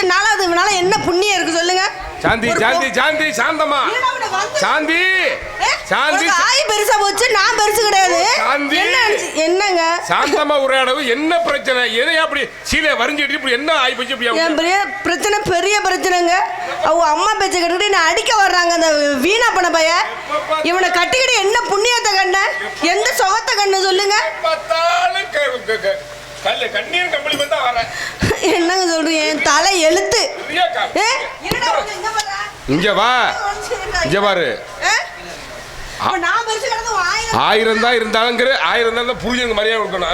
வச்சு 4வது நாள் என்ன புண்ணியம் இருக்கு சொல்லுங்க? சாந்தி சாந்தி சாந்தி சாந்தமா சாந்தி சாந்தி ஆய் பெருசா போச்சு, நான் பெருசு கிடையாது. சாந்தி என்னங்க சாந்தமா உரையாடவு என்ன பிரச்சனை? எதை அப்படி சீலை வரிஞ்சிட்டு இப்படி என்ன ஆயி போச்சு? என் பெரிய பிரச்சனை, பெரிய பிரச்சனைங்க. அவங்க அம்மா பேச்ச கேட்டுட்டு என்ன அடிக்க வர்றாங்க அந்த வீணா பண்ண பைய. இவனை கட்டிக்கிட்டு என்ன புண்ணியத்தை கண்ண, எந்த சொகத்தை கண்ணு சொல்லுங்க? என்னங்க சொல்றீங்க? என் தலை எழுத்து. இங்க வா, இங்க பாரு. 1000 தான் இருந்தாலும் 1000 தான் புரிஞ்சுங்க, மரியாதை கொடுக்கணும்.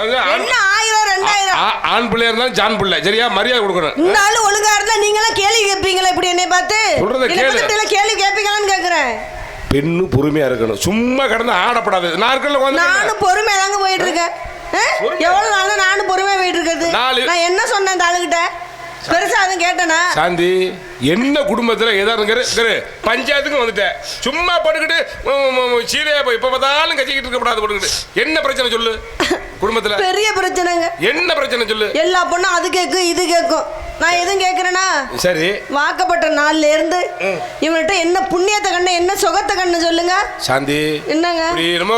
ஆண் பிள்ளையா இருந்தாலும் ஜான் பிள்ளை, சரியா? மரியாதை கொடுக்கணும். இந்த ஆளு ஒழுங்கா இருந்தா நீங்க எல்லாம் கேள்வி கேட்பீங்களா? இப்படி என்னை பார்த்து சொல்றத கேளு. கேள்வி கேட்பீங்களான்னு கேக்குறேன். பெண்ணு பொறுமையா இருக்கணும், சும்மா கடந்து ஆடப்படாது. நானும் பொறுமையா தாங்க போயிட்டு இருக்கேன். எவ்வளவு நாள் நானும் பொறுமையா போயிட்டு இருக்கிறது. நான் என்ன சொன்னேன் அந்த ஆளுகிட்ட? பெருசா அதுவும் கேட்டனா? சாந்தி, என்ன குடும்பத்துல ஏதாவது பஞ்சாயத்துக்கு வந்துட்டேன், சும்மா படுக்கிட்டு சீலையா போய் இப்ப பார்த்தாலும் கச்சிக்கிட்டு இருக்கப்படாது. படுக்கிட்டு என்ன பிரச்சனை சொல்லு? குடும்பத்துல பெரிய பிரச்சனைங்க. என்ன பிரச்சனை சொல்லு? எல்லா பொண்ணும் அது கேட்கும் இது கேட்கும். நான் எதுவும் கேட்கிறேனா? சரி, வாக்கப்பட்ட நாள்ல இருந்து இவன்கிட்ட என்ன புண்ணியத்தை கண்ணு, என்ன சுகத்தை கண்ணு சொல்லுங்க? சாந்தி, என்னங்க நம்ம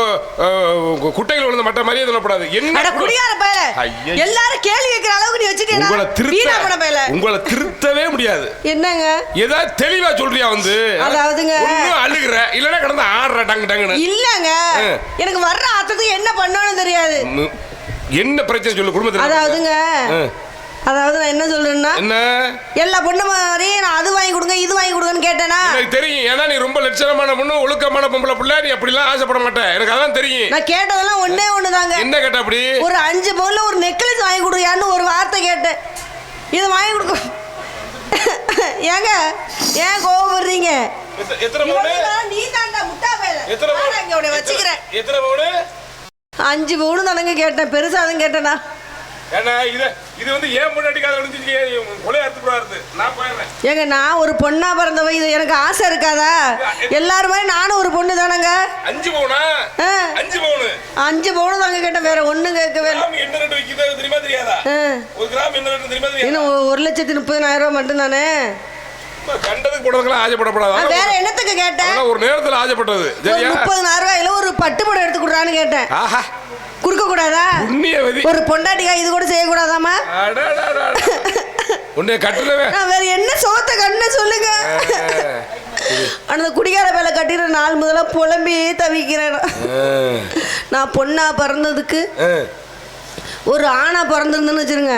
குட்டைகள் விழுந்த மட்ட மாதிரியே சொல்லப்படாது. என்ன குடியார பயல, எல்லாரும் கேள்வி கேட்கிற அளவுக்கு நீ வச்சுட்டே உங்களை திருத்தவே முடியாது. என்னங்க ஏதாவது தெளிவா சொல்றியா? வந்து அதாவதுங்க அழுகுற இல்லன்னா கடந்து ஆடுற டங்கு டங்குன்னு. இல்லங்க, எனக்கு வர்ற ஆத்தத்துக்கு என்ன பண்ணணும்னு தெரியாது. என்ன பிரச்சனை சொல்லு குடும்பத்துல? அதாவதுங்க, அதாவது நான் என்ன சொல்றேன்னா, என்ன எல்லா பொண்ணு மாதிரி நான் அது வாங்கி கொடுங்க இது வாங்கி கொடுங்கன்னு கேட்டேனா? எனக்கு தெரியும். ஏன்னா நீ ரொம்ப லட்சணமான பொண்ணு, ஒழுக்கமான பொம்பளை பிள்ளை, நீ அப்படிலாம் ஆசைப்பட மாட்டேன். எனக்கு அதான் தெரியும். நான் கேட்டதெல்லாம் ஒண்ணே ஒண்ணுதாங்க. என்ன கேட்ட? அப்படி ஒரு 5 பவுன்ல ஒரு நெக்லஸ் வாங்கி கொடுயான்னு ஒரு வார்த்தை கேட்டேன். இது வாங்கி கொடுக்க ஏங்க ஏன் கோவப்படுறீங்க? எத்தனை பவுன்? நீ தாண்டா முட்டா பையல. எத்தனை பவுன்? இங்க உன்னை வச்சிக்கிறேன். எத்தனை பவுன்? 5 பவுன் தானங்க கேட்டேன். பெருசா அதுவும் கேட்டேனா? ஏன்னா இது வந்து ஏன் பொண்ணாட்டிக்காத விழுந்துச்சு, கொலையா அறுத்துக்கூடாது. நான் போயிடுறேன். ஏங்க, நான் ஒரு பொண்ணா பிறந்தவ, இது எனக்கு ஆசை இருக்காதா? எல்லாரும் மாதிரி நானும் ஒரு பொண்ணு தானங்க. 5 பவுனா? 5 பவுன். 5 பவுன் தாங்க கேட்டேன், வேற ஒண்ணும் கேட்கவே இல்லை. என்ன ரேட் விக்குது தெரியுமா? தெரியாதா? ஒரு கிராம் என்ன ரேட் தெரியுமா? தெரியாதா? இன்னும் 1,30,30,000 ரூபாய் மட்டும் தானே. கண்டதுக்கு போடுறதுக்கெல்லாம் ஆசைப்படப்படாது. வேற என்னத்துக்கு கேட்டேன்? ஒரு நேரத்தில் ஆசைப்பட்டது. 30,000 ரூபாயில ஒரு பட்டு படம் எடுத்து கொடுறான்னு கேட்டேன். குறுக்க கூடாதா? ஒரு பொண்டாட்டிக்கா இது கூட செய்ய கூடாதாமா? உன்னை கட்டுறவே வேற என்ன சோத்த கண்ண சொல்லுங்க. அந்த குடிகார வேலை கட்டிற நாள் முதல்ல புலம்பி தவிக்கிறேன். நான் பொண்ணா பிறந்ததுக்கு ஒரு ஆணா பிறந்திருந்தேன்னு வச்சிருங்க,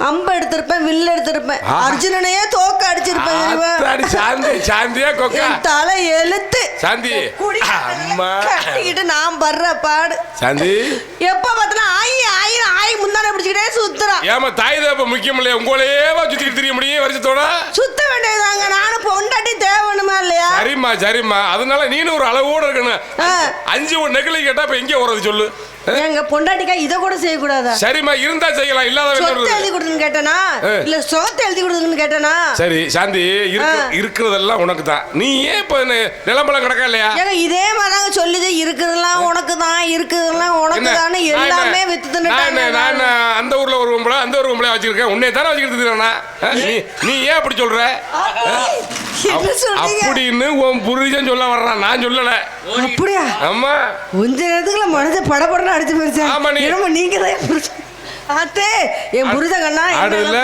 அம்ப எடுத்திருப்பேன், வில் எடுத்திருப்பேன், அர்ஜுனனையே தோக்க அடிச்சிருப்பேன். தலை எழுத்து சாந்தி கட்டிக்கிட்டு நான் படுற பாடு. சாந்தி எப்ப பார்த்தா ஆயி முந்தான பிடிச்சிக்கிட்டே சுத்துறான். ஏமா தாய் தப்ப முக்கியம் இல்லையா? உங்களையேவா சுத்திட்டு தெரிய முடியும் வருஷத்தோட? சுத்த வேண்டியதாங்க. நானும் பொண்டாட்டி தேவணுமா இல்லையா? சரிம்மா சரிம்மா, அதனால நீனும் ஒரு அளவோட இருக்கணும். 5 நெகிழி கேட்டா இப்ப எங்கே போறது சொல்லு? எங்க பொண்டாட்டிக்கா இத கூட செய்ய கூடாதா? சரிம்மா, இருந்தா செய்யலாம். இல்லாத சொத்தை எழுதி கொடுன்னு கேட்டனா இல்ல சொத்தை எழுதி கொடுன்னு கேட்டனா? சரி சாந்தி, இருக்கிறதெல்லாம் உனக்கு தான். நீ ஏன் இப்ப நிலம்பலம் கிடக்கா இல்லையா? ஏங்க இதே மாதிரிதாங்க சொல்லுது, இருக்கிறதெல்லாம் உனக்கு தான், இருக்கிறதெல்லாம் உனக்கு தான், எல்லாமே வித்து தின்னுட்டாங்க. நான் அந்த ஊர்ல ஒரு பொம்பளை அந்த ஒரு பொம்பளை வச்சிருக்கேன், உன்னை தானே வச்சுக்கிட்டு. நீ ஏன் அப்படி சொல்ற? அப்படின்னு உன் புரிஜன் சொல்ல வர்றான், நான் சொல்லல. அப்படியா? ஆமா, கொஞ்ச நேரத்துக்குள்ள மனசை படபடன்னு அடிச்சு போயிருச்சு. நீங்க தான் ஆத்தே என் புரிதங்கண்ணா ஆடுல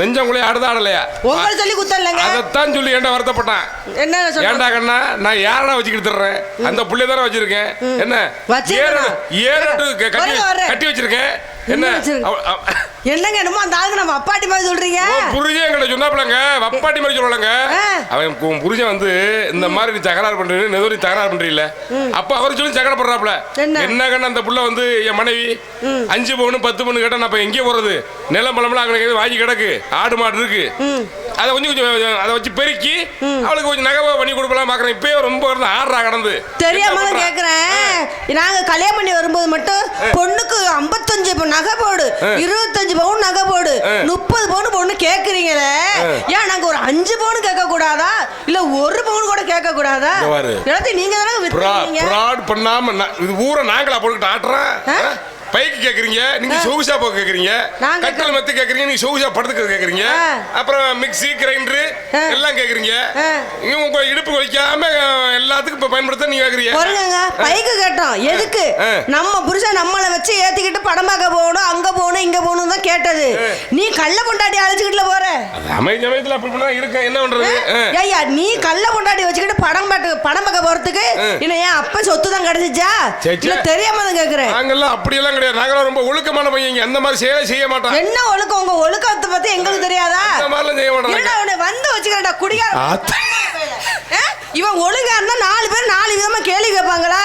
நெஞ்சங்குள்ளே ஆடுதா ஆடலையா? உங்களை சொல்லி குத்தலங்க. அதைத்தான் சொல்லி ஏன்டா வருத்தப்பட்டான். என்ன ஏன்டா கண்ணா, நான் யாரா வச்சுக்கிட்டு தர்றேன்? அந்த புள்ளைய தானே வச்சிருக்கேன். என்ன கட்டி வச்சிருக்கேன். என்ன என்னங்க என்னமோ அந்த ஆளுக்கு நம்ம அப்பாட்டி மாதிரி சொல்றீங்க? புரிஞ்சே எங்கிட்ட சொன்னாப்லங்க, அப்பாட்டி மாதிரி சொல்லலங்க. அவன் புரிஞ்சன் வந்து இந்த மாதிரி நீ தகராறு பண்றீங்க, ஏதோ நீ தகராறு பண்றீல்ல, அப்ப அவர் சொல்லி சகராறு பண்றாப்ல. என்ன கண்ணா, அந்த புள்ள வந்து என் மனைவி 5 பவுன் 10 பவுன் கேட்டா நான் எங்கே போறது? நிலம் பழம்லாம் அங்கே வாங்கி கிடக்கு, ஆடு மாடு இருக்கு, அதை கொஞ்சம் அதை வச்சு பெருக்கி அவளுக்கு கொஞ்சம் நகை பண்ணி கொடுக்கலாம் பாக்குறேன். இப்பயே ரொம்ப ஆடுறா கடந்து. தெரியாம கேக்குறேன். நாங்க கல்யாணம் பண்ணி வரும்போது மட்டும் பொண்ணுக்கு 55 நகை போடு, 25 பவுன் நகை போடு, 30 பவுன் பொண்ணு கேக்குறீங்களே, ஏன் நாங்க ஒரு 5 பவுன் கேட்க கூடாதா? இல்ல 1 பவுன் கூட கேட்க கூடாதா? நீங்க தானே பண்ணாம இது ஊரை நாங்களா போட்டுக்கிட்டு ஆட்டுறேன். பைக்கு கேக்குறீங்க, நீங்க சொகுசா போக கேக்குறீங்க, கட்டல் மெத்து கேக்குறீங்க, நீங்க சொகுசா படுத்துக்கிறது கேக்குறீங்க, அப்புறம் மிக்ஸி கிரைண்டர் எல்லாம் கேக்குறீங்க. உங்க இடுப்பு வலிக்காம எல்லாத்துக்கும் இப்ப பயன்படுத்த நீங்க கேக்குறீங்க. பைக்கு கேட்டோம் எதுக்கு? நம்ம புருஷன் நம்மளை வச்சு ஏத்திக்கிட்டு படம் பார்க்க போகணும், அங்க போகணும், இங்க போகணும் தான் கேட்டது. நீ கள்ள பொண்டாட்டி அழைச்சுக்கிட்டுல போற. சமயத்துல அப்படி பண்ணா இருக்க என்ன பண்றது? ஐயா நீ கள்ள பொண்டாட்டி வச்சுக்கிட்டு படம் பார்க்க போறதுக்கு இன்னும் ஏன் அப்ப சொத்து தான் கிடைச்சிச்சா? இல்ல தெரியாம தான் கேக்குறேன். நாங்கெல்லாம் அப்படியெல்லாம் கிடையாது. நாங்கெல்லாம் ரொம்ப ஒழுக்கமான பையங்க. அந்த மாதிரி செய்ய மாட்டோம். என்ன ஒழுக்கம்? உங்க ஒழுக்கத்தை பத்தி எங்களுக்கு தெரியாதா? அந்த மாதிரிலாம் செய்ய மாட்டோம். என்ன அவனை வந்து வச்சுக்கிறடா குடிகார. இவன் ஒழுங்கா இருந்தா 4 பேர் 4 விதமா கேள்வி கேட்பாங்களா?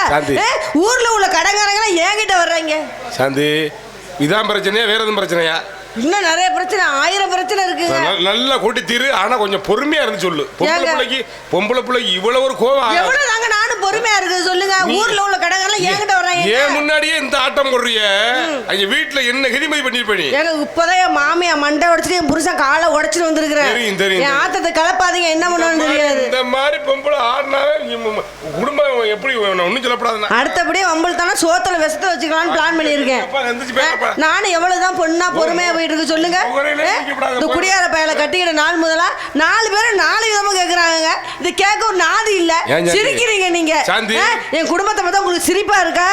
ஊர்ல உள்ள கடைக்காரங்க என்கிட்ட வர்றாங்க. சாந்தி, இதான் பிரச்சனையா வேற எதுவும் பிரச்சனையா? இன்னும் நிறைய பிரச்சனை, 1000 பிரச்சனை இருக்கு. நல்லா கூட்டி தீரு. ஆனா கொஞ்சம் பொறுமையா இருந்து சொல்லு. பொம்பளை பிள்ளைக்கு இவ்வளவு ஒரு கோவம். எவ்வளவு நாங்க நானும் பொறுமையா இருக்கு சொல்லுங்க. ஊர்ல உள்ள கடைக்காரங்க என்கிட்ட வர்றாங்க. ஏன் முன்னாடியே இந்த ஆட்டம் போடுறிய? அங்க வீட்டுல என்ன கிரிமதி பண்ணிருப்பீங்க? ஏங்க இப்பதான் என் மாமியா மண்டை உடைச்சிட்டு என் புருஷன் காலை உடைச்சிட்டு வந்திருக்கிறேன். என் ஆத்தத்தை கலப்பாதீங்க, என்ன பண்ணுவான்னு தெரியாது. இந்த மாதிரி பொம்பளை ஆடினாவே குடும்பம் எப்படி ஒன்னும் சொல்லப்படாது. அடுத்தபடியே வம்பல் தானே சோத்துல விஷத்தை வச்சுக்கலாம்னு பிளான் பண்ணியிருக்கேன். நானும் எவ்வளவுதான் பொண்ணா பொறுமையா இருக்கு சொல்லுங்க. இந்த குடியார பயல கட்டிக்கிற நாள் முதலா 4 பேர் 4 விதமா கேக்குறாங்க. இது கேட்க ஒரு நாதி இல்ல. சிரிக்கிறீங்க நீங்க. என் குடும்பத்தை பார்த்தா உங்களுக்கு சிரிப்பா இருக்கா?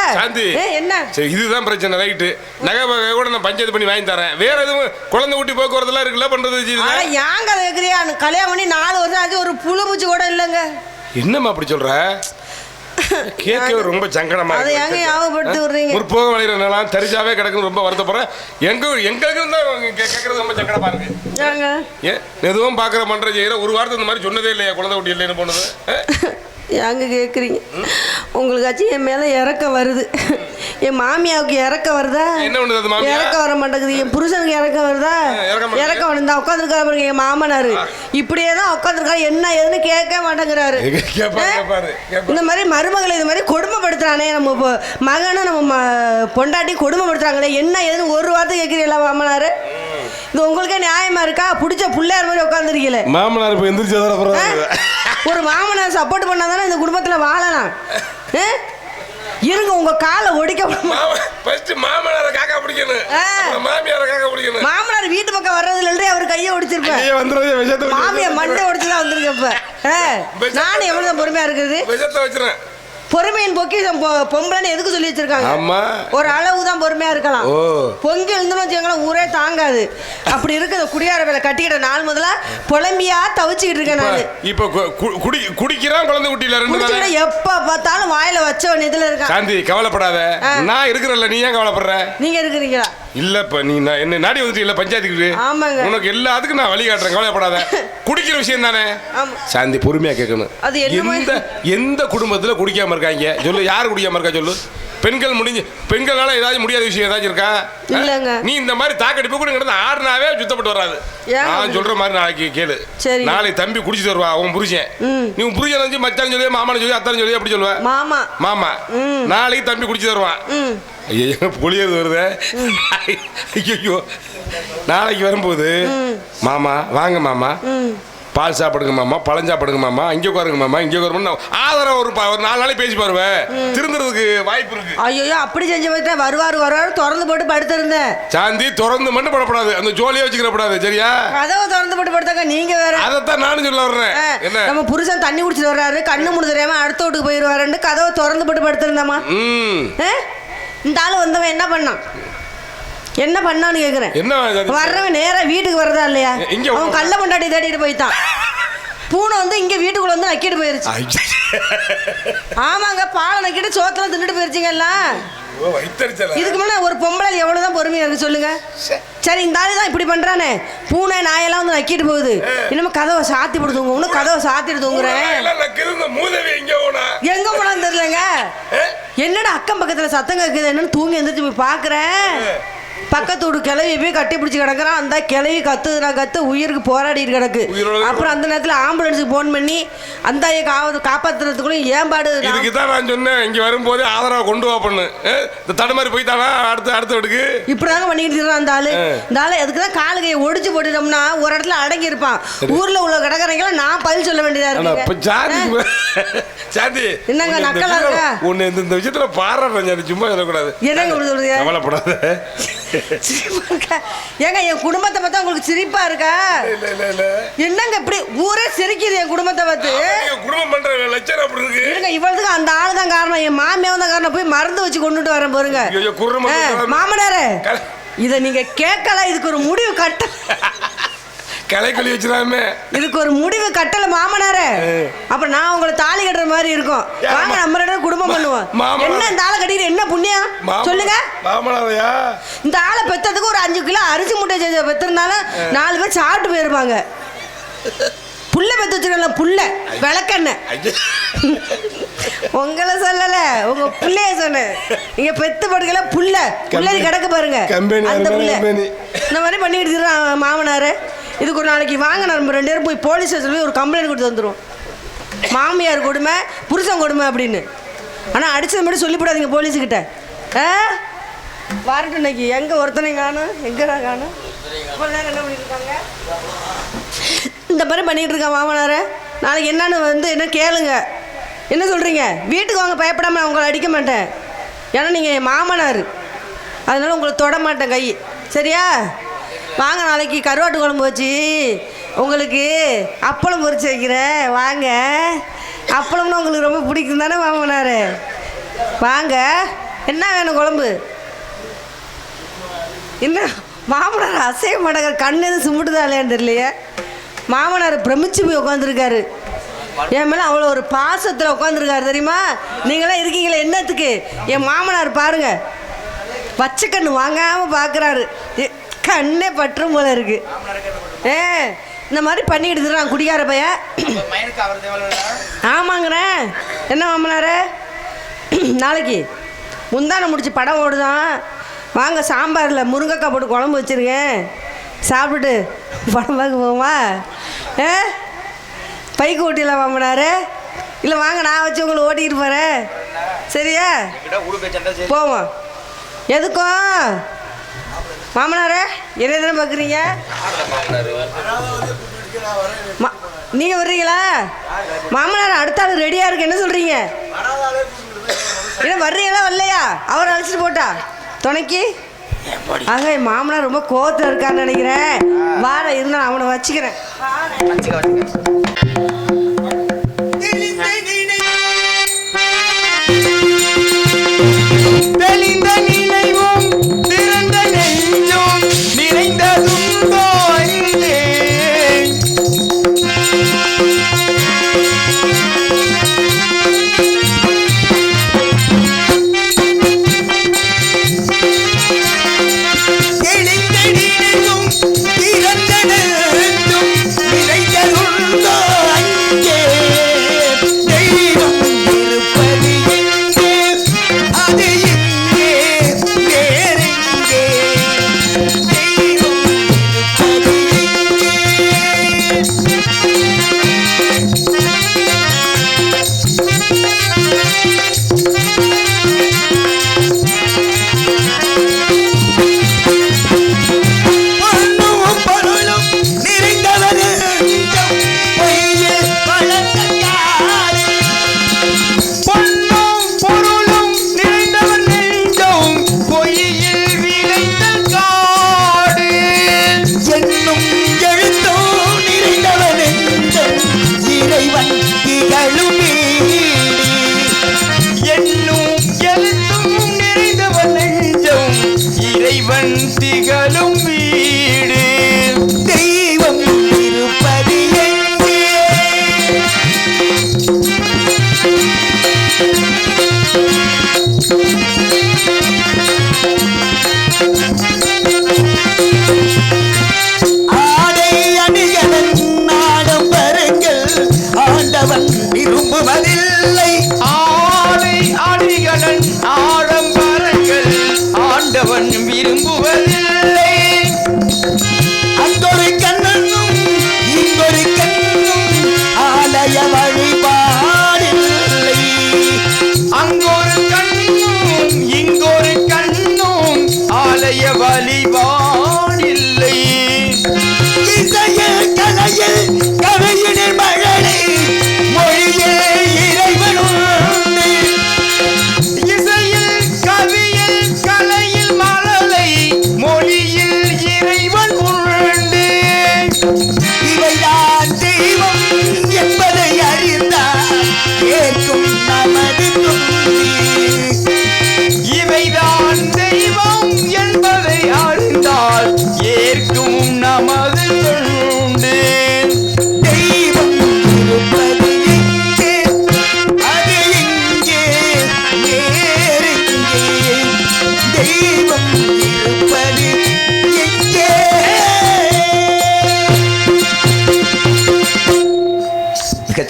என்ன இதுதான் பிரச்சனை. ரைட்டு, நகை கூட நான் பஞ்சாயத்து பண்ணி வாங்கி தரேன். வேற எதுவும் குழந்தை ஊட்டி போக்குவரத்துலாம் இருக்குல்ல பண்றது? ஏங்க அதை கேக்குறியா? கல்யாணம் பண்ணி 4 வருஷம் ஆச்சு, ஒரு புழு பூச்சி கூட இல்லைங்க. என்னம்மா அப்படி சொல்ற? கேட்க ரொம்ப சங்கடமா இருக்கு. அதை ஏங்க ஞாபகப்படுத்தி விடுறீங்க? முற்போக வளையறனால தெரிஞ்சாவே கிடக்குன்னு ரொம்ப வருத்தப்படுறேன். எங்களுக்கு தான் கேட்கறது ரொம்ப சங்கடமா இருக்கு. எதுவும் பாக்குற பண்ற செய்யற ஒரு வாரத்தை இந்த மாதிரி சொன்னதே இல்லையா? குழந்தை ஊட்டி இல்லைன்னு போனது ஏங்க கேட்குறீங்க? உங்களுக்காச்சும் என் மேலே இறக்கம் வருது. என் மாமியாவுக்கு இறக்கம் வருதா? இறக்கம் வர மாட்டேங்குது. என் புருஷனுக்கு இறக்கம் வருதா? இறக்கம் வருதா? உட்காந்துருக்காரு பாருங்க என் மாமனார். இப்படியே தான் உட்காந்துருக்காரு. என்ன ஏதுன்னு கேட்க மாட்டேங்கிறாரு. இந்த மாதிரி மருமகளை இது மாதிரி கொடுமைப்படுத்துறானே, நம்ம மகனும் நம்ம பொண்டாட்டி கொடுமைப்படுத்துறாங்களே, என்ன ஏதுன்னு ஒரு வார்த்தை கேட்குறீங்களா மாமனார்? இது உங்களுக்கே நியாயமா இருக்கா? பிடிச்ச பிள்ளையார் மாதிரி உட்காந்துருக்கீங்களே. மாமனார் இப்போ எந்திரிச்சதா? ஒரு மாமனார் சப்போர்ட் பண்ணாதானே இந்த குடும்பத்தில் வாழலாம். இருங்க, உங்க காலை ஒடிக்க. மாமனார் வீட்டு பக்கம் வர்றதுல அவர் கையை ஒடிச்சிருப்பேன். மாமியார் மண்டை ஒடிச்சுதான் வந்திருக்கப்ப. நானும் எவ்வளவு பொறுமையா இருக்குது. பொறுமையின் பொக்கிஷம் பொம்பளைன்னு எதுக்கு சொல்லி வச்சிருக்காங்க? ஒரு அளவு தான் பொறுமையா இருக்கலாம். பொங்கி எழுந்துன்னு வச்சுக்கோங்களேன், ஊரே தாங்காது. அப்படி இருக்குது குடியார வேலை கட்டிக்கிட்ட நாள் முதல்ல புலம்பியா தவிச்சுக்கிட்டு இருக்கேன் நான். இப்போ குடிக்கிறான் குழந்தை குட்டியில எப்ப பார்த்தாலும் வாயில வச்ச இதுல இருக்கான். சாந்தி, கவலைப்படாத. நான் இருக்கிறேன்ல, நீ ஏன் கவலைப்படுற? நீங்க இருக்கிறீங்களா? இல்லப்ப நீ என்ன நாடி வந்துட்டு இல்ல பஞ்சாயத்துக்கு. ஆமாங்க, உனக்கு எல்லாத்துக்கும் நான் வழி காட்டுறேன், கவலைப்படாத. குடிக்கிற விஷயம் தானே சாந்தி, பொறுமையா கேட்கணும். எந்த குடும்பத்துல குடிக்காம இருக்காங்க சொல்லு? யாரு குடிக்காம இருக்கா சொல்லு? பெண்கள்னால ஏதாச்சும் முடியாத விஷயம் ஏதாச்சும் இருக்கா? இல்லங்க. நீ இந்த மாதிரி தாக்கடிப்பு கூட ஆடுனாவே சுத்தப்பட்டு வராது. நான் சொல்ற மாதிரி நாளைக்கு கேளு. நாளைக்கு தம்பி குடிச்சு தருவா உன் புருஷன். நீ உன் புருஷன் வந்து மச்சான் சொல்லி, மாமான்னு சொல்லி, அத்தான் சொல்லி அப்படி சொல்லுவ. மாமா நாளைக்கு தம்பி குடிச்சு தருவான். ஐயோ புளியது வருது. ஐயோ நாளைக்கு வரும்போது மாமா வாங்க மாமா, பால் சாப்பிடுங்க மாமா, பழம் சாப்பிடுங்க மாமா, இங்கே உட்காருங்க மாமா, இங்கே உட்காருங்க ஆதரவு ஒரு 4 நாளைக்கு பேசி பாருவேன். திருந்துறதுக்கு வாய்ப்பு இருக்கு. ஐயோ அப்படி செஞ்சு போயிட்டா வருவாரு திறந்து போட்டு படுத்திருந்தேன். சாந்தி, திறந்து மட்டும் படப்படாது, அந்த ஜோலியா வச்சுக்கிறப்படாது, சரியா? கதவை திறந்து போட்டு படுத்தாங்க. நீங்க வேற. அதைத்தான் நானும் சொல்ல வர்றேன். என்ன நம்ம புருஷன் தண்ணி குடிச்சிட்டு வர்றாரு, கண்ணு முடி தெரியாம அடுத்த வீட்டுக்கு போயிடுவாருன்னு கதவை திறந்து போட்டு படுத்திருந்தாமா? இந்த ஆளு வந்தவன் என்ன பண்ணான்னு கேக்குறேன். வர்றவன் நேரா வீட்டுக்கு வரதா இல்லையா? அவன் கள்ள பொண்டாட்டி தேடிட்டு போயிட்டான். பூனை வந்து இங்க வீட்டுக்குள்ள வந்து நக்கிட்டு போயிருச்சு. ஆமாங்க, பாலை நக்கிட்டு சோத்துல தின்னுட்டு போயிருச்சுங்கல்ல. இதுக்கு முன்ன ஒரு பொம்பளை எவ்வளவுதான் பொறுமையா இருக்கு சொல்லுங்க? சரி, இந்த ஆளு தான் இப்படி பண்றானே, பூனை நாயெல்லாம் வந்து நக்கிட்டு போகுது. இன்னும் கதவை சாத்தி போட்டு தூங்க. இன்னும் கதவை சாத்திட்டு தூங்குறேன். எங்க போனான்னு தெரியலங்க. என்னடா அக்கம் பக்கத்துல சத்தம் கேக்குது, என்னன்னு தூங்கி எந்திரிச்சு போய் பாக்குறேன். பக்கத்து வீடு கிளவி போய் கட்டி பிடிச்சி கிடக்குறான். அந்த கிளவி கத்துதுனா கத்து உயிருக்கு போராடிட்டு கிடக்கு. அப்புறம் அந்த நேரத்தில் ஆம்புலன்ஸுக்கு ஃபோன் பண்ணி அந்த காப்பாற்றுறதுக்குள்ள ஏம்பாடு. இதுக்கு தான் நான் சொன்னேன், இங்கே வரும்போது ஆதரவை கொண்டு வா பண்ணு. இந்த தடுமாறி போய்த்தானா அடுத்த வீட்டுக்கு இப்படிதாங்க பண்ணிட்டு இருக்கான் அந்த ஆளு. இந்த ஆளு அதுக்கு தான் காலு கையை ஒடிச்சு போட்டுட்டோம்னா ஒரு இடத்துல அடங்கி இருப்பான். ஊர்ல உள்ள கிடக்குறீங்களா நான் பதில் சொல்ல வேண்டியதா இருக்கு. சாந்தி என்னங்க நக்கலா இருக்கா உன்னை இந்த விஷயத்துல பாடுறேன், சும்மா சொல்லக்கூடாது. என்னங்க சொல்றீங்க? கவலைப்படாத. ஏங்க என் குடும்பத்தை பார்த்தா உங்களுக்கு சிரிப்பா இருக்கா? என்னங்க இப்படி ஊரே சிரிக்குது என் குடும்பத்தை பார்த்து. குடும்பம் பண்ற லட்சணம் அப்படி இருக்கு. இருங்க இவ்வளவுக்கு அந்த ஆளு தான் காரணம், என் மாமியாவும் தான் காரணம். போய் மருந்து வச்சு கொண்டுட்டு வரேன் பாருங்க. மாமனாரே இத நீங்க கேட்கல, இதுக்கு ஒரு முடிவு கட்ட கலைக்கொல்லி வச்சிடாம இதுக்கு ஒரு முடிவு கட்டல மாமனாரே. அப்ப நான் உங்களை தாலி கட்டுற மாதிரி இருக்கும். வாங்க நம்ம ரெண்டு குடும்பம் பண்ணுவோம். என்ன இந்த ஆளை கட்டிட்டு என்ன புண்ணியம் சொல்லுங்க? மாமனாரையா இந்த ஆளை பெத்ததுக்கு ஒரு 5 கிலோ அரிசி மூட்டை பெத்திருந்தாலும் 4 பேர் சாப்பிட்டு போயிருப்பாங்க. புள்ள பெத்து வச்சிருக்கல புள்ள விளக்கெண்ண உங்களை சொல்லல உங்க பிள்ளைய சொன்னேன். நீங்க பெத்து படுக்கல புள்ள புள்ளி கிடக்க பாருங்க. அந்த புள்ள இந்த மாதிரி பண்ணிட்டு இருக்கான் மாமனாரு. இதுக்கு ஒரு நாளைக்கு வாங்க நம்ம 2 பேரும் போய் போலீஸ் ஸ்டேஷன்ல போய் ஒரு கம்ப்ளைண்ட் கொடுத்து வந்துடும். மாமியார் கொடுமை புருஷன் கொடுமை அப்படின்னு. ஆனால் அடிச்சது மட்டும் சொல்லிவிடாதீங்க போலீஸுக்கிட்ட. வரட்டும் இன்னைக்கு எங்கே ஒருத்தனை காணும் எங்கடா காணும். என்ன பண்ணிட்டு இருக்காங்க இந்த மாதிரி பண்ணிகிட்டு இருக்கான் மாமனாரை. நாளைக்கு என்னன்னு என்ன கேளுங்க. என்ன சொல்கிறீங்க? வீட்டுக்கு வாங்க, பயப்படாமல் நான் உங்களை அடிக்க மாட்டேன். ஏன்னா நீங்கள் என் மாமனார், அதனால உங்களை தொட மாட்டேன் கை. சரியா? வாங்க நாளைக்கு கருவாட்டு குழம்பு வச்சு உங்களுக்கு அப்பளம் பொரிச்சு வைக்கிறேன். வாங்க. அப்பளம்னா உங்களுக்கு ரொம்ப பிடிக்கும் தானே மாமனார்? வாங்க. என்ன வேணும் குழம்பு? என்ன மாமனார் அசைய மாட்டாங்க, கண்ணு எதுவும் சும்பிட்டுதான் இல்லையான்னு தெரியலையே. மாமனார் பிரமிச்சு போய் உட்காந்துருக்காரு. என் மேலே அவ்வளோ ஒரு பாசத்தில் உட்காந்துருக்காரு தெரியுமா? நீங்களாம் இருக்கீங்களே என்னத்துக்கு? என் மாமனார் பாருங்க பச்சை கண்ணு வாங்காமல் பார்க்குறாரு. கண்ணே பற்றும் போல இருக்கு. இந்த மாதிரி பண்ணிக்கிட்டு இருக்கிறான் குடிகார பையன். ஆமாங்கிறேன். என்ன மாமனாரே நாளைக்கு முந்தானை முடிச்சு படம் ஓடுதான். வாங்க சாம்பாரில் முருங்கைக்காய் போட்டு குழம்பு வச்சுருக்கேன். சாப்பிட்டுட்டு படம் பார்க்க போவோமா? பைக்கு ஓட்டிடலாம் மாமனாரே. இல்லை வாங்க நான் வச்சு உங்களை ஓட்டிக்கிட்டு போகிறேன். சரியா? போவோம். எதுக்கும் மாமனாரே என்ன தானே பார்க்குறீங்க? நீங்கள் வர்றீங்களா? மாமனார் அடுத்த ஆள் ரெடியாக இருக்கு. என்ன சொல்கிறீங்க? என்ன வர்றீங்களா வரலையா? அவரை அழைச்சிட்டு போட்டா துணைக்கு. ஆக என் மாமனார் ரொம்ப கோவத்தில் இருக்கான்னு நினைக்கிறேன். வார இருந்தால் அவனை வச்சுக்கிறேன். விரும்புவதில்லை. ஆடை அணிகலன் ஆடம்பரங்கள் ஆண்டவன் விரும்புவதில்லை.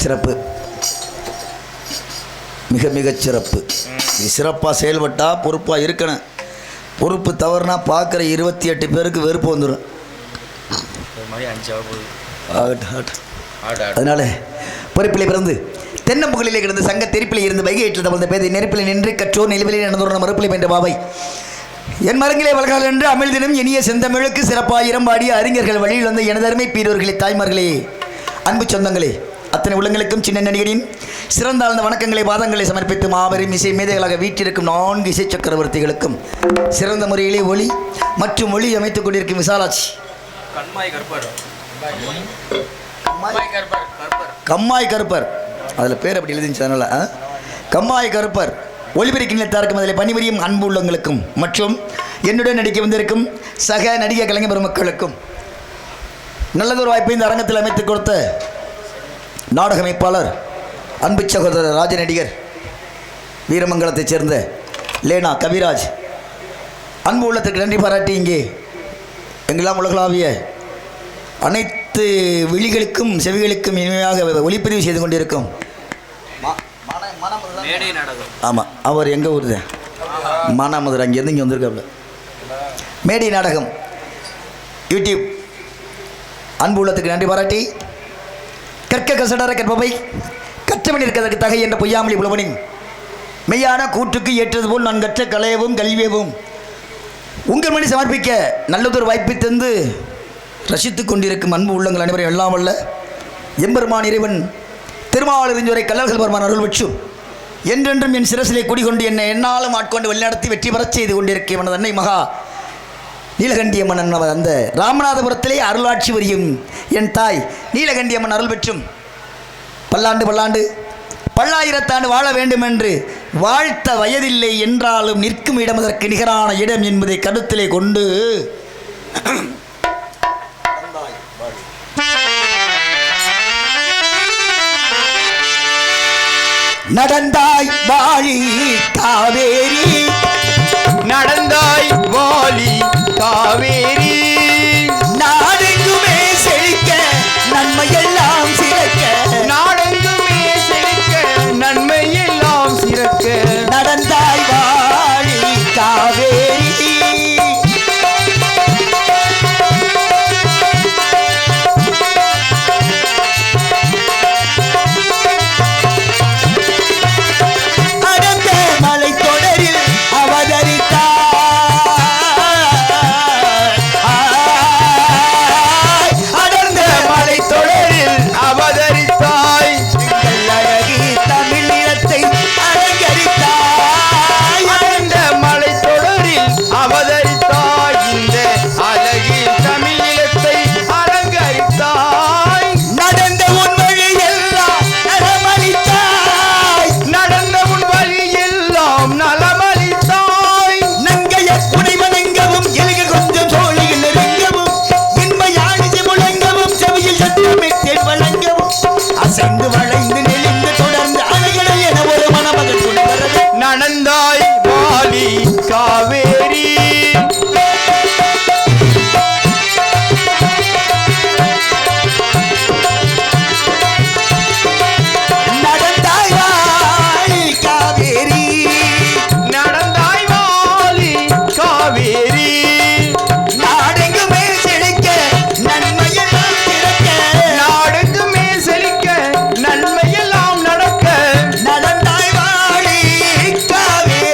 சிறப்பு, மிக மிகச் சிறப்பு. நீ சிறப்பாக செயல்பட்டால் பொறுப்பாக இருக்கணும். பொறுப்பு தவறுனா பார்க்குற 28 பேருக்கு வெறுப்பு வந்துடும். அதனால பொறுப்பிலே பிறந்து தென்னம்புகளிலே கிடந்து சங்க தெருப்பிலே இருந்து வைகை ஏற்று தவழ்ந்த பேதை நெருப்பிலே நின்று கற்றோர் நிலவிலே நடந்தோர் மறுப்பிலே பெற்ற பாவை என் மரங்களே வளர்கள் என்று அமிழ்தினம் இனிய செந்தமிழுக்கு சிறப்பாக இரம்பாடிய அறிஞர்கள் வழியில் வந்த எனதருமை பீரோர்களே, தாய்மார்களே, அன்பு சொந்தங்களே, அத்தனை உள்ளங்களுக்கும் சின்ன நடிகரின் சிறந்தாழ்ந்த வணக்கங்களை பாதங்களை சமர்ப்பித்து மாபெரும் இசை மேதைகளாக வீட்டிருக்கும் 4 இசை சக்கரவர்த்திகளுக்கும் சிறந்த முறையிலே ஒளி மற்றும் ஒளி அமைத்துக் கொண்டிருக்கும் விசாலாட்சி கம்மாய் கருப்பர், அதில் பேர் அப்படி எழுதிச்சு, அதனால கம்மாய் கருப்பர் ஒளிபெருக்கி நிலைத்தாருக்கும் அதில் பணிபுரியும் அன்பு உள்ளங்களுக்கும் மற்றும் என்னுடன் நடிக்க வந்திருக்கும் சக நடிகை கலைஞர் பெருமக்களுக்கும் நல்லதொரு வாய்ப்பை இந்த அரங்கத்தில் அமைத்துக் கொடுத்த நாடக அமைப்பாளர் அன்பு சகோதரர் ராஜ நடிகர் வீரமங்கலத்தைச் சேர்ந்த லேனா கவிராஜ் அன்பு உள்ளத்திற்கு நன்றி பாராட்டி இங்கே எங்கெல்லாம் உலகளாவிய அனைத்து விழிகளுக்கும் செவிகளுக்கும் இனிமையாக ஒளிப்பதிவு செய்து கொண்டிருக்கும் ஆமாம், அவர் எங்கள் ஊர் தான், மானாமதுரை, அங்கேருந்து இங்கே வந்திருக்காப்புல. மேடை நாடகம் யூடியூப் அன்பு உள்ளத்துக்கு நன்றி பாராட்டி கற்க கசடர கற்பவை கற்றவன் இருக்கிறதற்கு தகை என்ற பொய்யாமொழி புலவனின் மெய்யான கூற்றுக்கு ஏற்றது போல் நான் கற்ற கலையவும் கல்வியவும் உங்கள் மணி சமர்ப்பிக்க நல்லதொரு வாய்ப்பை தந்து ரசித்து கொண்டிருக்கும் அன்பு உள்ளங்கள் அனைவரும் எல்லாம் வல்ல எம்பெருமான் இறைவன் திருமாவளவரை கல்லர்கள் பெருமான் அருள் வச்சும் என்றென்றும் என் சிரசிலே குடிகொண்டு என்னை என்னாலும் ஆட்கொண்டு வழிநடத்தி வெற்றி பெறச் செய்து கொண்டிருக்கும் எனது அன்னை மகா நீலகண்டியம்மன் அவர் அந்த ராமநாதபுரத்திலே அருளாட்சி வரியும் என் தாய் நீலகண்டியம்மன் அருள் பெற்றும் பல்லாண்டு பல்லாண்டு பல்லாயிரத்தாண்டு வாழ வேண்டும் என்று வாழ்த்த வயதில்லை என்றாலும் நிற்கும் இடம் அதற்கு நிகரான இடம் என்பதை கருத்திலே கொண்டு நடந்தாய் வாழி காவேரி, நடந்தாய் வாலி காவேரி, நாடெங்குமே செழிக்க நன்மையெல்லாம் சிறக்க, நாடெங்குமே செழிக்க நன்மையெல்லாம் சிறக்க, நடந்தாய் வாழி காவேரி. நடந்தாய் வாலி காவேரி, நடந்தாய் வாழி காவேரி, நடந்தாய் வாலி காவேரி, நாடெங்குமே செழிக்க நன்மையெல்லாம் சிறக்க, நாடெங்குமே செழிக்க நன்மையெல்லாம் நடக்க, நடந்தாய் வாழி காவேரி.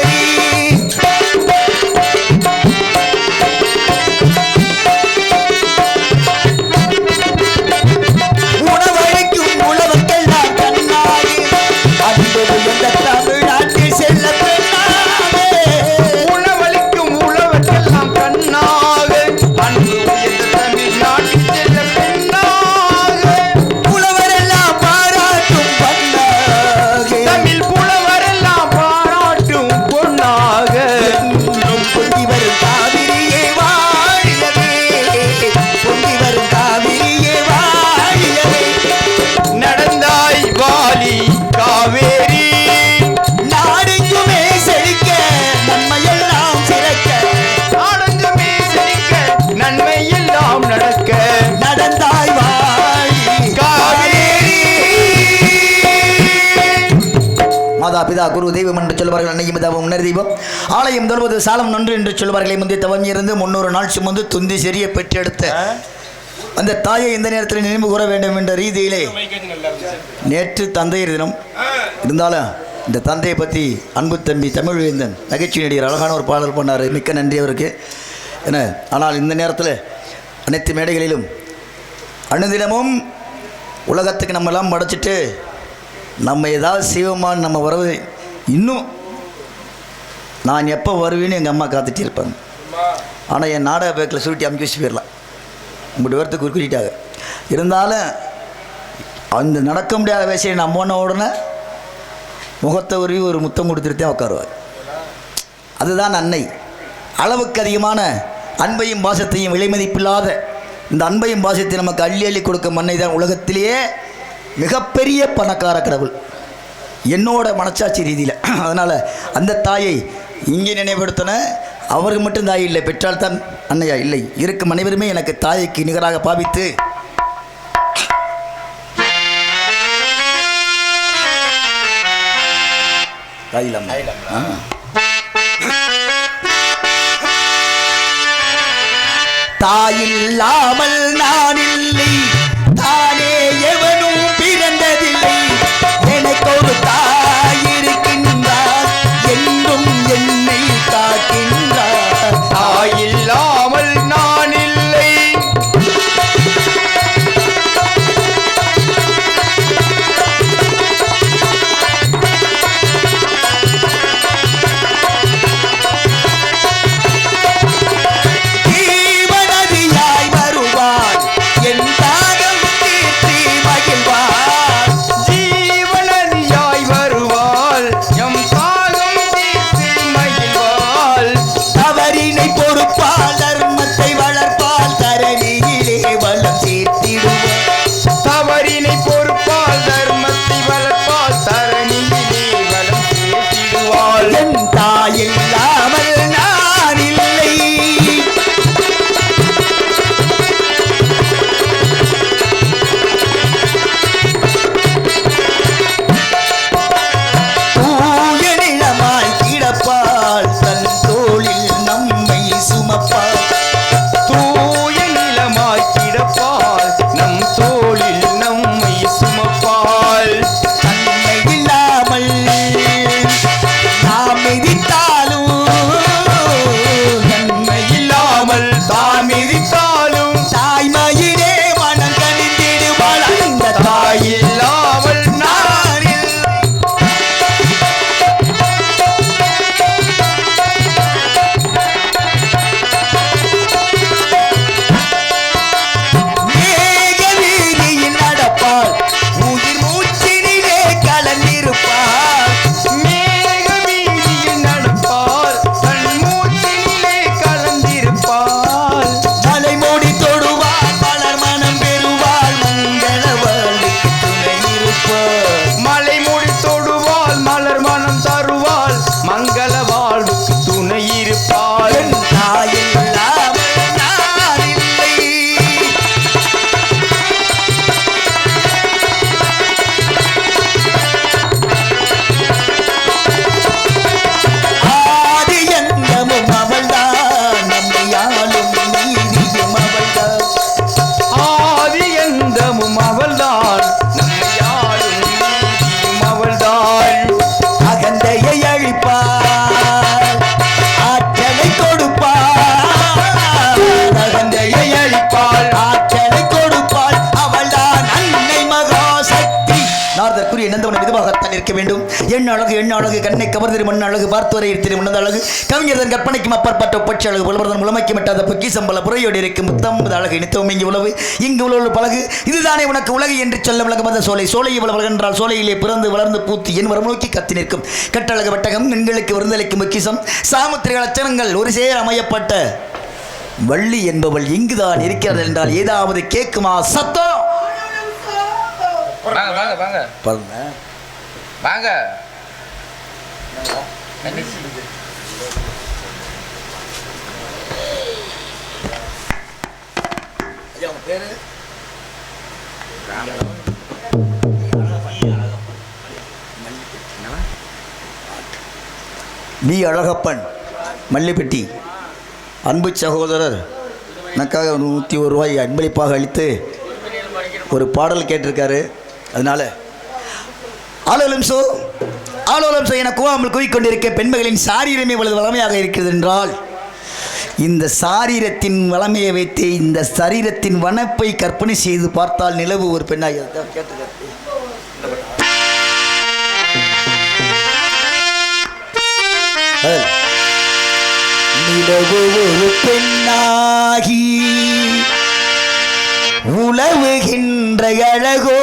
மாதா பிதா குரு தெய்வம் என்று சொல்வார்கள். அன்னையும் தவம் முன்னர் தெய்வம் ஆலயம் தொழுவது சாலம் நன்று என்று சொல்வார்களை முந்தைய தவம் இருந்து 300 நாள் சுமந்து துந்தி செறிய பெற்றெடுத்த அந்த தாயை இந்த நேரத்தில் நினைவு கூற வேண்டும் என்ற ரீதியிலே நேற்று தந்தையர் தினம் இருந்தாலும் இந்த தந்தையை பற்றி அன்பு தம்பி தமிழ்வேந்தன் நகைச்சுவை நடிகர் அழகான ஒரு பாடல் பண்ணார். மிக்க நன்றி அவருக்கு. என்ன ஆனால் இந்த நேரத்தில் அனைத்து மேடைகளிலும் அனுதினமும் உலகத்துக்கு நம்மெல்லாம் படைச்சிட்டு நம்ம ஏதாவது செய்வோமான்னு நம்ம வரவு இன்னும் நான் எப்போ வருவேன்னு எங்கள் அம்மா காத்துட்டு இருப்பாங்க. ஆனால் என் நாடக பேக்கில் சுருட்டி அமுக்கி வச்சு போயிடலாம். 3 பேர்த்துக்கு குறிப்பிட்டாங்க. இருந்தாலும் அந்த நடக்க முடியாத விஷயம் நம்ம ஒன்று உடனே முகத்தை உருவி ஒரு முத்தம் கொடுத்துட்டு உட்காருவார். அதுதான் அன்னை. அளவுக்கு அதிகமான அன்பையும் பாசத்தையும் விலைமதிப்பில்லாத இந்த அன்பையும் பாசத்தை நமக்கு அள்ளி அள்ளி கொடுக்கும் அன்னை தான் உலகத்திலேயே மிகப்பெரிய பணக்கார கடவுள் என்னோட மனச்சாட்சி ரீதியில். அதனால் அந்த தாயை இங்கே நினைவுபடுத்தின அவருக்கு மட்டும் தாய் இல்லை, பெற்றால் தான் அன்னையா இல்லை. இருக்கும் அனைவருமே எனக்கு தாய்க்கு நிகராக பாவித்து தாயில்லாமல் நான் இல்லை, தானே எவனும் பிறந்ததில்லை, எனக்கு ஒரு தாய் இருக்கின்றார் என்றும் என்னை காக்கின்றார். தாயில்லாமல் நான் இல்லை, ஜீவனதியாய் வருவார் என் தாகம் தீர்த்து மகிழ்வார். ஜீவனதியாய் வருவாள் எம் தாகம் தீர்த்து மகிழ்வாள். தவறினை பொறுப்பால் தர்மத்தை வளர்ப்பால் தரணியிலே வளம் சேர்த்திடுவார். தவறினை பொறுப்பால் தர்மத்தை வளர்ப்பால் தரணியிலே வளம் சேர்த்திடுவாள். என் தாயில்லாமல் நான் இல்லை. தூய நிலமாய் கிடப்பாள் தன் தோளில் நம்மை சுமப்பாள். தூய நிலமாய் கிடப்பாள் நம் தோளில் நம்மை சுமப்பாள். தன்மை இல்லாமல் நாம் மிதித்தாலும் நன்மை இல்லாமல் தாம் மிதித்தாலும் தாய்மையிலே மனம் கனிந்திடுவாள். அந்த தாயில் இல்லாமல் நான் இல்லை. மேக வீதியில் நடப்பாள், உயிர் மூச்சினிலே கலந்திருப்பாள். மேக வீதியில் நடப்பாள் தன் மூச்சினிலே கலந்திருப்பாள். மலைமூடி தொடுவாள், மலர் மனம் பெறுவாள், மங்கள வாழ்வுக்கு துணை இருப்பாள். மலை மூடி தொடுவாள் மலர் மனம் தருவாள் மங்கள வாழ்வுக்கு துணை இருப்பாள். என் தாயில்லாமல் நான் இல்லை. ஆதி எந்தமும் அவள்தான், நம்மை ஆளும் நீதியும் அவள்தான். ஆதி எந்தமும் அவள்தான் நம்மை ஆளும் நீதியும் அவள்தான். அகந்தையை அழிப்பாள், ஆற்றலை கொடுப்பாள். அகந்தையை அழிப்பாள், ஆற்றலை கொடுப்பாள். அவள்தான் அன்னை மகாசக்தி. நாரதற்குரிய நந்தவன விதமாகத்தான் இருக்க வேண்டும். என் அழகு கண்ணை கவர்திரு மண் அழகு பார்த்துவரை திரு முன்னத அழகு கவிஞர்தன் கற்பனைக்கும் அப்பாற்பட்ட பட்ச அழகு புலவர்தன் முழுமைக்கு மட்டாத பொக்கிசம்பல புறையோடு இருக்கும் முத்தம் அழகு இனித்தவும் இங்கு உழவு இங்கு உழவு பழகு இதுதானே உனக்கு உலகு என்று சொல்ல விளக்கம். சோலை சோலை இவ்வளவு என்றால் சோலையிலே பிறந்து வளர்ந்து பூத்து என் வரம் நோக்கி கத்தி நிற்கும் கட்டழகு வட்டகம் பெண்களுக்கு விருந்தளிக்கும் பொக்கிசம் சாமுத்திரிகள் அச்சனங்கள் ஒரு சேர் அமையப்பட்ட வள்ளி என்பவள் இங்குதான் இருக்கிறது என்றால் ஏதாவது கேட்குமா சத்தம்? வாங்க வாங்க வாங்க பாருங்க வாங்க. ஐயா உங்க பேரு? வி அழகப்பன் மல்லிப்பட்டி அன்பு சகோதரர் எனக்காக 101 ரூபாய் அன்பளிப்பாக அளித்து ஒரு பாடல் கேட்டிருக்காரு. அதனால் ஆலோலம் என கூவாமல் கூவிக்கொண்டிருக்க பெண்மகளின் சாரீரமே இவ்வளவு வளமையாக இருக்கிறது என்றால் இந்த சாரீரத்தின் வளமையை வைத்து இந்த சரீரத்தின் வனப்பை கற்பனை செய்து பார்த்தால் நிலவு ஒரு பெண்ணாக கேட்டிருக்காரு. நிலவு ஒரு பெண்ணாகி உலவுகின்ற அழகோ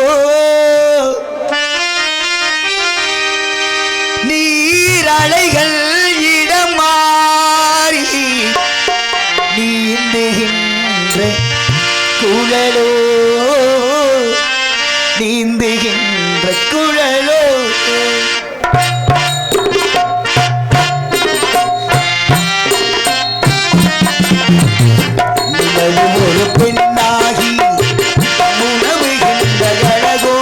நீரலைகள் இடம் மாறி நீந்துகின்ற குழலோ நீந்துகின்ற குழலோ ஒரு பெண்ணாகி உணவுகின்ற அழகோ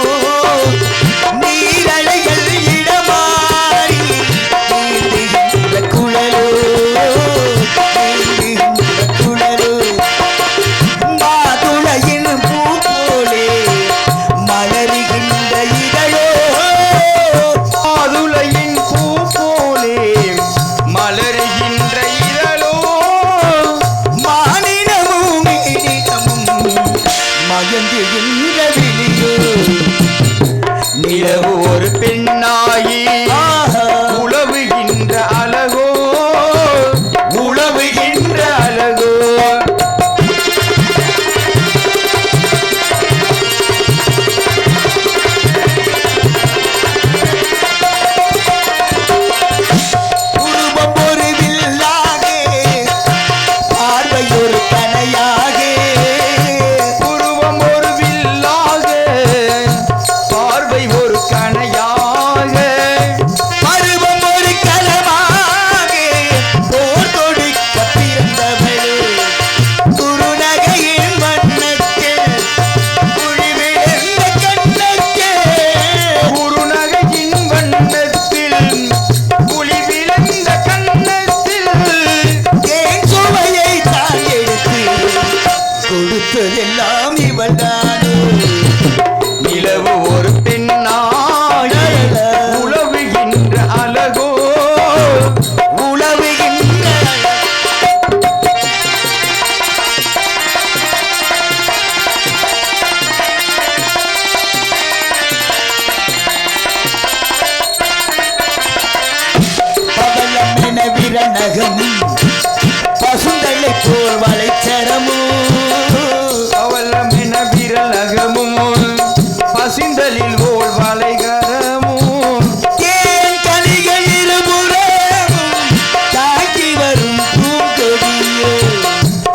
நீரலைகள் இடமாறி நீந்துகின்ற குழலோ நீந்துகின்ற குழலோ மாதுளையின் பூ போலே மலருகின்ற இதழோ மாதுளையின் பூ போலே மலருகின்ற இதழோ மயங்குகின்ற விழியோ நிலவு ஒரு பெண்ணாயி உழவுகின்ற அழகோ உழவுகின்ற அழகோ உருவம் ஒரு வில்லாக பார்வை ஒரு கனையாக பார்வை ஒரு கணையாக பருவம் ஒரு களமாக போர் தொடுக்க பிறந்தவளே குறுநகையின் வண்ணத்தில் குழிவிழந்த கண்ணத்தில் குறுநகையின் வண்ணத்தில் புலி விளைந்த கண்ணத்தில் தேன் சுவையை தான் எடுத்து கொடுத்ததெல்லாம் இவள்தானோ நிலவு ஒரு பெண்ணாய் உழவுகின்ற அழகோ உழவுகின்ற பவளமென விரநகம் பசுந்தலை போல் வளைச்சரமோ அவலமென விரலகமும் பசிந்தலில் ஓர் வளைகரமும் தேன் கனிகள் இருபுறமும் தாக்கி வரும் பூங்கொடியோ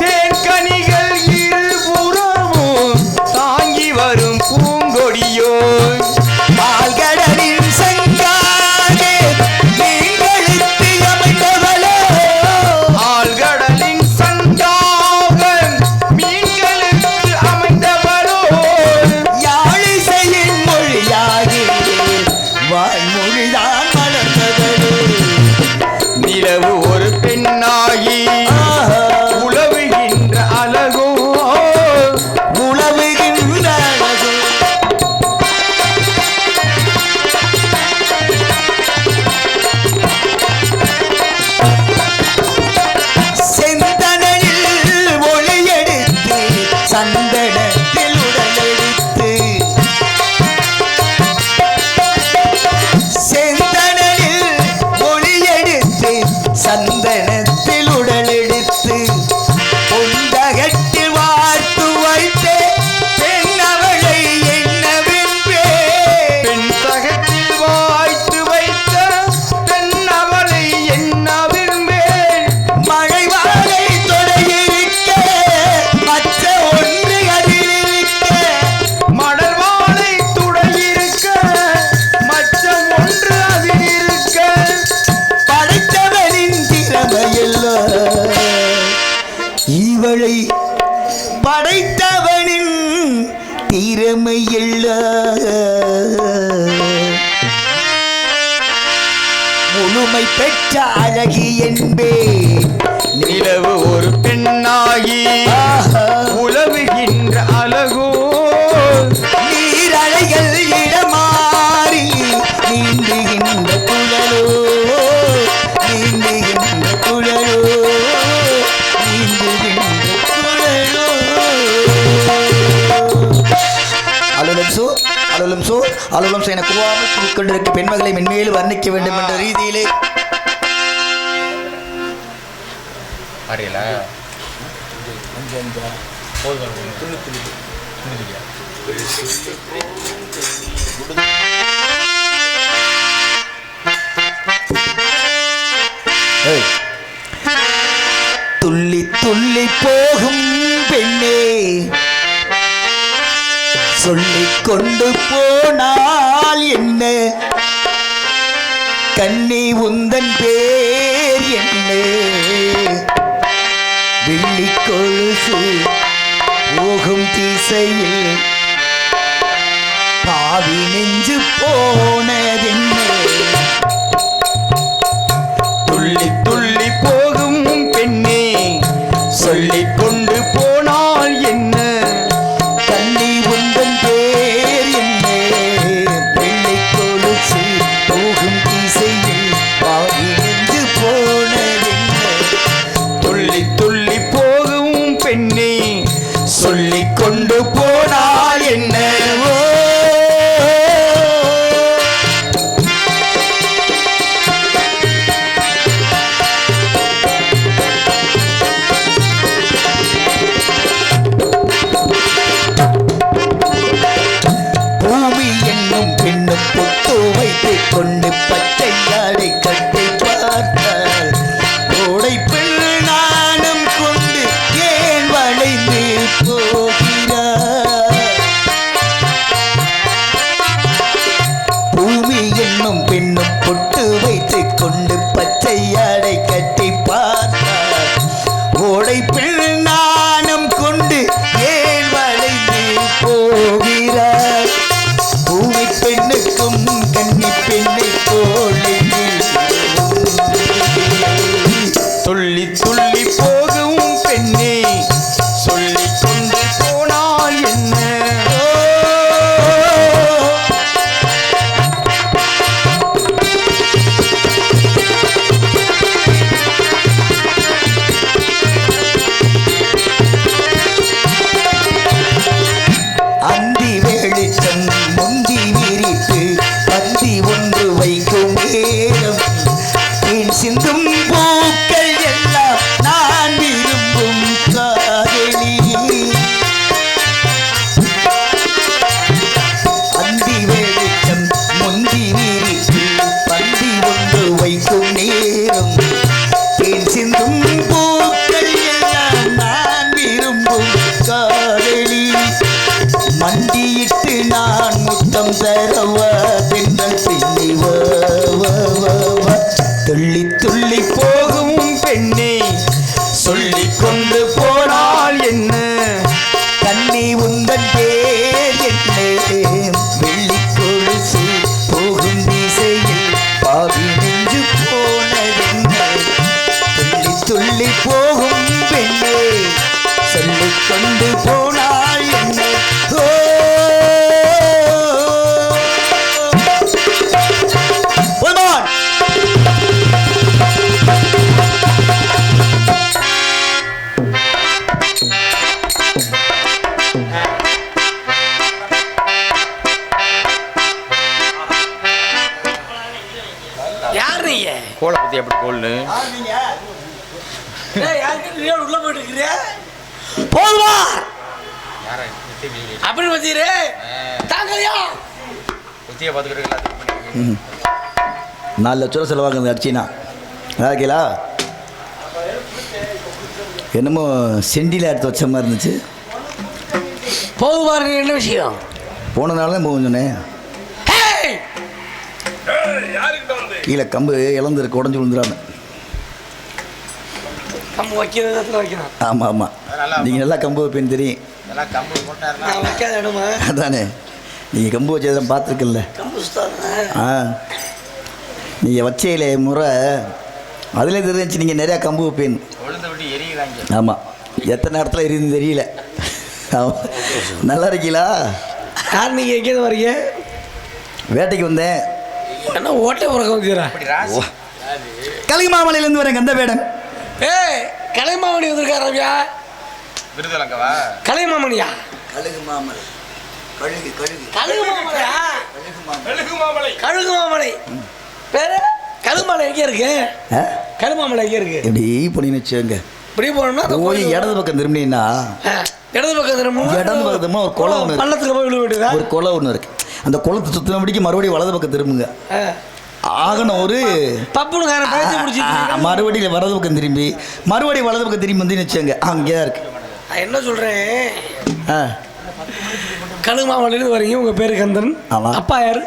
தேன்கனிகள் இருபுறமும் தாங்கி வரும் பூங்கொடியோ பால்கடலின் சங்காக நீங்களுக்கு அமைந்தவளோ ஆழ்கடலின் சங்காக மீன்களுக்கு அமைந்தவளோ யாழிசையின் மொழியாகி வாய்மொழிதான் மலர்ந்தவளோ நிலவு ஒரு பெண்ணாகி உழவுகின்ற அழகோ உழவுகின்ற அழகோ செந்தனில் ஒளியெடுத்து சந்தனத்தில் உடலெடுத்து செந்தனில் ஒளியெடுத்து சந்தனத்தில் உடலெடுத்து பொந்தகத்தில் வார்த்து வைத்தே பெண்ணவளை என்னவென்பே பெண் தகத்தில் வாய்த்து வைத்த பெண்ணவளை என்ன விரும்பேன் மழை வாழை தொடையிருக்க மற்ற ஒன்று அதில் இருக்க மடல் வாழை துடையிருக்க மற்ற ஒன்று அதில் இருக்க படைத்தவனின் திறமையெல்லாம் இவளை படைத்தவனின் திறமையெல்லாம் முழு புதுமை பெற்ற அழகி என்பே நிலவு ஒரு பெண்ணாகி உலவுகின்ற அழகோ நீரலைகள் இடமாறி நீந்துகின்ற குழலோ நீந்துகின்ற குழலோ நீந்துகின்ற குழலோ. அலுவலம் சோ அலுவலம் என கூவாமல் கொண்டிருக்க பெண்மகளை மென்மேலும் வர்ணிக்க வேண்டும் என்ற ரீதியிலே துள்ளி துள்ளி போகும் பெண்ணே சொல்லிக் கொண்டு போனால் என்ன கண்ணி உந்தன் பேர் என்ன வெள்ளி கொலுசு போகும் திசையில் பாவி நெஞ்சு போனதென்ன துள்ளி துள்ளி போகும் பெண்ணே சொல்லிக் கொண்டு போனால் என்ன கண்ணி உந்தன் பேர் என்ன வெள்ளி கொலுசு போகும் திசையில் பாவி நெஞ்சு போனதென்ன துள்ளி துள்ளி போகும் பெண்ணே சொல்லிக் கொண்டு போனால் என்ன பூமி என்னும் பெண்ணும் பொட்டு வைத்துக் கொண்டு பச்சை யாடை கட்டி பார்த்தாள் கோடை பெண் நாணம் கொண்டு ஏன் வளைந்து போகிறார் பூமி என்னும் பெண்ணும் பொட்டு வைத்துக் கொண்டு பச்சை யாடை கட்டி பார்த்தாள் கோடை பெண் நாணம் கொண்டு ஏன் வளைந்து போகிறார் பூமி பெண்ணுக்கும் கன்னி பெண்ணை போலே துள்ளி துள்ளி போகும் பெண்ணே சொல்லிக் கொண்டு போனால் என்ன அந்தி வெளிச்சம் முந்தி விரித்து பந்தி ஒன்று வைக்கும் நேரம் என் சிந்தும் பூக்கள் எல்லாம் நான் விரும்பும் காதலி அந்தி வெளிச்சம் முந்தி விரித்து பந்தி ஒன்று வைக்கும் நேரம் என் சிந்தும் பூக்கள் எல்லாம் நான் விரும்பும் காதலி மண்டியிட்டு நான் முத்தம் தரவா பெண்ணல் பின்னி வா வா வா வா துள்ளி துள்ளி போகும் பெண்ணே சொல்லிக் கொண்டு போனால் என்ன கண்ணி உந்தன் பேர் என்ன வெள்ளி கொலுசு போகும் திசையில் பாவி நெஞ்சு போனதென்ன துள்ளி துள்ளி போகும் பெண்ணே சொல்லிக் கொண்டு போனால் என்ன ஓ Woman! யார் நீங்க கோலை பத்தி எப்படி கோல்னு உள்ள போயிட்டு இருக்கிற போதுமா அப்படி வச்சீரு தாங்கலையா புத்தியை பார்த்துக்கிட்டு 4 லட்சம் செலவாகுது அடிச்சினா நல்லா இருக்கீங்களா என்னமோ செண்டியில் எடுத்து வச்ச மாதிரி இருந்துச்சு போதுமா என்ன விஷயம் போனதுனால தான் போகும் சொன்னேன் கீழே கம்பு இழந்துருக்கு உடஞ்சி விழுந்துடாம கம்பு வைக்கிற இடத்துல வைக்கிறான் ஆமாம் ஆமாம் நீங்கள் நல்லா கம்பு வைப்பேன்னு தெரியும் நான் வைக்காத இடமா அதானே நீங்கள் கம்பு வச்சதெல்லாம் பார்த்துருக்கல கம்பு சுத்தாதுண்ணா ஆ நீங்கள் வச்சையில முறை அதில் தெரிஞ்சு நீங்கள் நிறையா கம்பு வைப்பேன்னு. ஆமாம், எத்தனை இடத்துல இருந்து தெரியல. ஆமாம். நல்லா இருக்கீங்களா? யார் நீங்கள் எங்கேருந்து வரீங்க? வேட்டைக்கு வந்தேன். என்ன ஓட்டை உறக்க வந்துக்கிறா? கலிமாமலையிலேருந்து வரேன், கந்தவேடன். ஏய், கலைமாமணி வந்திருக்காரா? கலைமாமணியா? கழுகு மாமலை. கழுகு கழுகு கழுகு மாமலையா? கழுகு மாமலை. கழுகு மாமலை பேரு கழுகுமாலை எங்கே இருக்கு? கழுகுமாமலை எங்கே இருக்கு? இப்படி பண்ணின்னு வச்சுங்க. இப்படி போனோம்னா போய் இடது பக்கம் திரும்பினீங்கன்னா இடது பக்கம் திரும்ப இடது பக்கத்துமா ஒரு குளம் ஒன்று, பள்ளத்தில் போய் விழ வேண்டியதா? ஒரு குளம் ஒன்று இருக்கு. அந்த குளத்தை சுத்தினபடிக்கு மறுபடியும் வலது பக்கம் திரும்புங்க. ஆகணும் ஒரு பப்புனுக்கார பேச்சு பிடிச்சிட்டு மறுபடியும் வலது பக்கம் திரும்பி மறுபடியும் வலது பக்கம் திரும்பி வந்து வச்சுங்க. அங்கே தான் இருக்கு. நான் என்ன சொல்கிறேன், கழுகுமாமலையிலேருந்து வரீங்க, உங்கள் பேர் கந்தன். ஆமாம். அப்பா யாரு?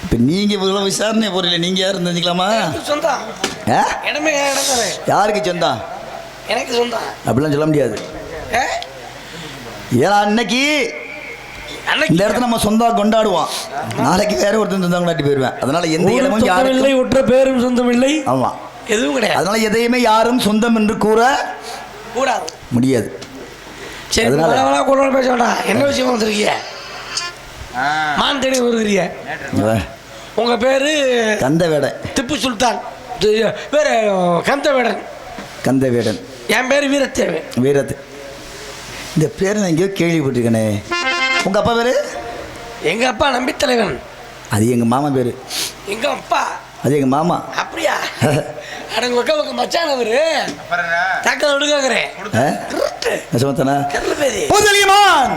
இப்போ நீங்கள் இவ்வளோ விசாரணை போறீங்க, நீங்கள் யாரும் தெரிஞ்சுக்கலாமா? சொந்தம் இடமே இடம் தரேன். யாருக்கு சொந்தம்? எனக்கு சொந்தம். அப்படிலாம் சொல்ல முடியாது. ஏன்னா அன்னைக்கு இந்த இடத்துல நம்ம சொந்தம் கொண்டாடுவோம், நாளைக்கு வேற ஒருத்தன் சொந்தம் கொண்டாடி போயிடுவேன். அதனால எந்த இடமும் யாரும் இல்லை, ஒற்ற பேரும் சொந்தம் இல்லை. ஆமாம், எதுவும் கிடையாது. அதனால எதையுமே யாரும் சொந்தம் என்று கூற கூடாது, முடியாது. சரி, அதனால கூட பேச வேண்டாம். என்ன விஷயம் வந்திருக்கீங்க? மான் தேடி வருகிறீங்க. உங்க பேரு கந்தவேடன். திப்பு சுல்தான். பேரு கந்தவேடன். கந்தவேடன். என் பேரு வீரத்தேவன். வீரத்து. இந்த பேர் நான் எங்கேயோ கேள்விப்பட்டிருக்கேனே. உங்க அப்பா பேரு? எங்க அப்பா நம்பித்தலைவன். அது எங்க மாமா பேரு. எங்க அப்பா? அது எங்க மாமா. அப்படியா? அடங்க உக்க மச்சான் அவரு. தக்கல் விடுங்கிறேன். சொந்தனா கருள் பேதி. போதலியமான்